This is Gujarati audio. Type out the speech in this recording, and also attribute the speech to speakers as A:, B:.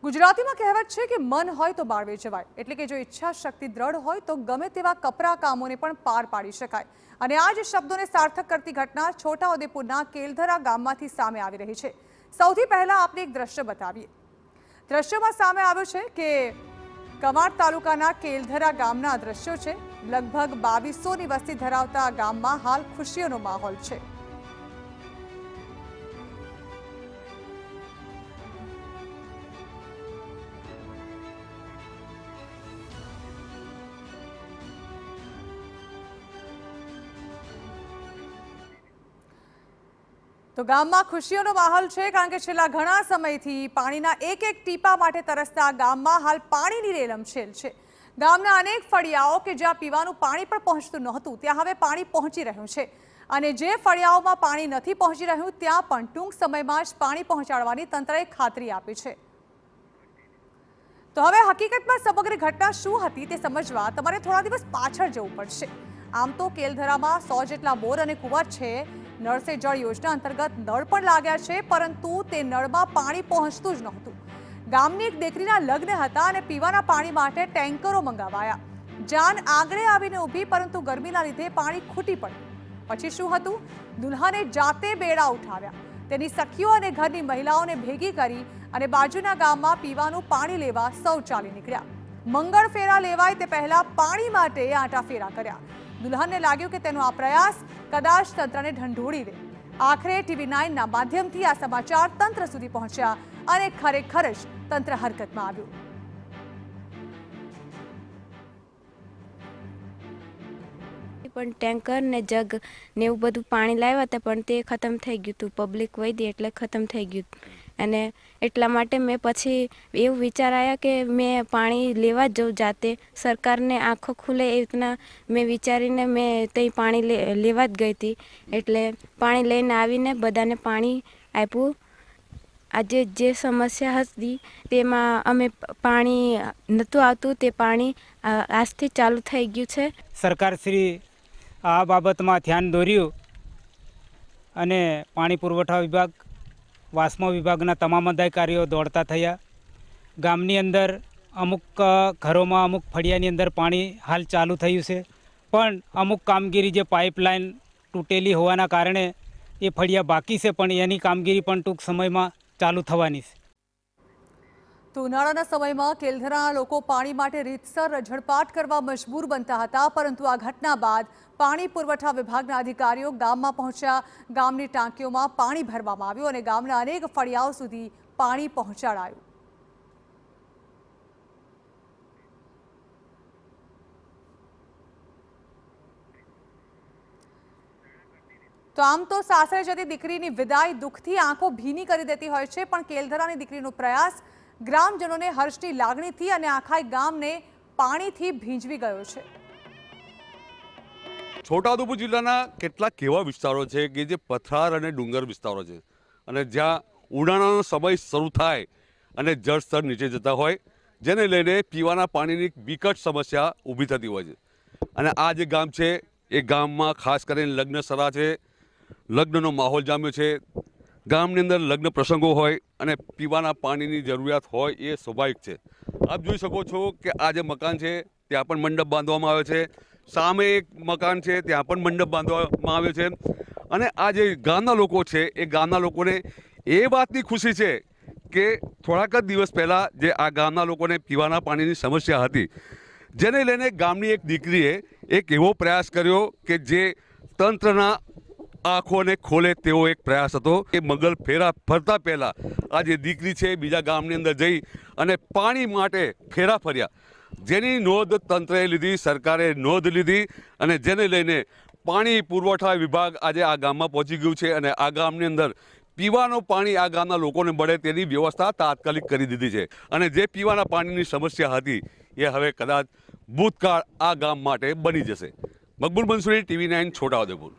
A: ગુજરાતીમાં કહેવત છે કે મન હોય તો બાળવે જવાય, એટલે કે જો ઈચ્છા શક્તિ દ્રઢ હોય તો ગમે તેવા કપરા કામોને પણ પાર પાડી શકાય। અને આ જ શબ્દોને સાર્થક કરતી ઘટના છોટાઉદેપુરના કેલધરા ગામમાંથી સામે આવી રહી છે। સૌથી પહેલા આપણે એક દ્રશ્ય બતાવીએ। દ્રશ્યમાં સામે આવ્યું છે કે કવાંટ તાલુકાના કેલધરા ગામના દ્રશ્યો છે। લગભગ 2200ની વસ્તી ધરાવતા આ ગામમાં હાલ ખુશીઓનો માહોલ છે। તો ગામમાં ખુશીઓનો માહોલ છે, કારણ કે છેલ્લા ઘણા સમયથી પાણીના એક એક ટીપા માટે તરસતા ગામમાં હાલ પાણીની રેલમછેલ છે। ગામના અનેક ફળિયાઓ કે જ્યાં પીવાનું પાણી પણ પહોંચતું નહોતું, ત્યાં હવે પાણી પહોંચી રહ્યું છે, અને જે ફળિયાઓમાં પાણી નથી પહોંચી રહ્યું ત્યાં પણ ટૂંક સમયમાં જ પાણી પહોંચાડવાની તંત્રએ ખાતરી આપી છે। તો હવે હકીકતમાં સમગ્ર ઘટના શું હતી તે સમજવા તમારે થોડા દિવસ પાછળ જવું પડશે। આમ તો કેલધરામાં 100 જેટલા બોર અને કુવા છે। નળ સે જળ યોજના અંતર્ગત નળ પણ લાગ્યા છે, પરંતુ તે નળમાં પાણી પહોંચતું જ નહોતું। ગામની એક દીકરીના લગ્ન હતા અને પીવાના પાણી માટે ટેન્કરો મંગાવાયા। જાન આંગણે આવીને ઊભી, પરંતુ ગરમીના લીધે પાણી ખૂટી પડ્યું। પછી શું હતું? દુલ્હાને જાતે બેડા ઉઠાવ્યા, તેની સખીઓ અને ઘરની મહિલાઓને ભેગી કરી અને બાજુના ગામમાં પીવાનું પાણી લેવા સૌ ચાલી નીકળ્યા। મંગળ ફેરા લેવાય તે પહેલા પાણી માટે આંટા ફેરા કર્યા। દુલ્હનને લાગ્યું કે તેનો આ પ્રયાસ કદાચ તંત્રને ઢંઢોળી દે। આખરે TV9ના માધ્યમથી આ સમાચાર તંત્ર સુધી પહોંચ્યા અને ખરેખર જ તંત્ર હરકતમાં આવ્યું।
B: પણ ટેન્કર ને જગ ને એવું બધું પાણી લાવ્યા હતા, પણ તે ખતમ થઈ ગયું હતું। પબ્લિક વધી એટલે ખતમ થઈ ગયું, અને એટલા માટે મેં પછી એવું વિચાર આવ્યા કે મેં પાણી લેવા જ જાઉં જાતે। સરકારને આંખો ખુલે એ રીતના મેં વિચારીને મેં ત્યાં પાણી લેવા જ ગઈ હતી। એટલે પાણી લઈને આવીને બધાને પાણી આપ્યું। આજે જે સમસ્યા હતી તેમાં અમે પાણી નહોતું આવતું, તે પાણી આજથી ચાલુ થઈ ગયું છે।
C: સરકારશ્રી આ બાબતમાં ધ્યાન દોર્યું અને પાણી પુરવઠા વિભાગ, વાસ્મો વિભાગના તમામ અધિકારીઓ દોડતા થયા। ગામની અંદર અમુક ઘરોમાં, અમુક ફળિયાની અંદર પાણી હાલ ચાલુ થયું છે, પણ અમુક કામગીરી જે પાઇપલાઇન તૂટેલી હોવાના કારણે એ ફળિયા બાકી છે, પણ એની કામગીરી પણ ટૂંક સમયમાં ચાલુ થવાની છે।
A: તો ઉનાળાના સમયમાં કેલધરાના લોકો પાણી માટે રીતસર રઝળપાટ કરવા મજબૂર બનતા હતા, પરંતુ આ ઘટના બાદ પાણી પુરવઠા વિભાગના અધિકારીઓ ગામમાં પહોંચ્યા। ગામની ટાંકીઓમાં પાણી ભરવામાં આવ્યું અને ગામના અનેક ફળિયાઓ સુધી પાણી પહોંચાડાયું। તો આમ તો સાસરે જતી દીકરીની વિદાય દુઃખથી આંખો ભીની કરી દેતી હોય છે, પણ કેલધરાની દીકરીનો પ્રયાસ ગ્રામજનોને હર્ષની લાગણીથી અને આખા ગામને પાણીથી ભીંજવી ગયો છે।
D: છોટાઉદેપુર જિલ્લાના કેટલાક એવા વિસ્તારો છે કે જે પથરાર અને ડુંગર વિસ્તારો છે, અને જ્યાં ઉનાળાનો સમય શરૂ થાય અને જળસ્તર નીચે જતા હોય, જેને લઈને પીવાના પાણીની વિકટ સમસ્યા ઊભી થતી હોય છે। અને આ જે ગામ છે એ ગામમાં ખાસ કરીને લગ્ન સરા છે, લગ્નનો માહોલ જામ્યો છે। ગામની અંદર લગ્ન પ્રસંગો હોય અને પીવાના પાણીની જરૂરિયાત હોય એ સ્વાભાવિક છે। આપ જોઈ શકો છો કે આ જે મકાન છે ત્યાં પણ મંડપ બાંધવામાં આવ્યો છે, સામે એક મકાન છે ત્યાં પણ મંડપ બાંધવામાં આવ્યો છે। અને આ જે ગામના લોકો છે એ ગામના લોકોને એ વાતની ખુશી છે કે થોડાક જ દિવસ પહેલાં જે આ ગામના લોકોને પીવાના પાણીની સમસ્યા હતી, જેને લઈને ગામની એક દીકરીએ એક એવો પ્રયાસ કર્યો કે જે તંત્રના આંખોને ખોલે તેવો એક પ્રયાસ હતો। એ મંગલ ફેરા ફરતા પહેલાં આ જે દીકરી છે બીજા ગામની અંદર જઈ અને પાણી માટે ફેરા ફર્યા, જેની નોંધ તંત્રએ લીધી, સરકારે નોંધ લીધી, અને જેને લઈને પાણી પુરવઠા વિભાગ આજે આ ગામમાં પહોંચી ગયું છે અને આ ગામની અંદર પીવાનું પાણી આ ગામના લોકોને મળે તેની વ્યવસ્થા તાત્કાલિક કરી દીધી છે। અને જે પીવાના પાણીની સમસ્યા હતી એ હવે કદાચ ભૂતકાળ આ ગામ માટે બની જશે। મકબૂલ મંસૂરી, TV9 છોટાઉદેપુર।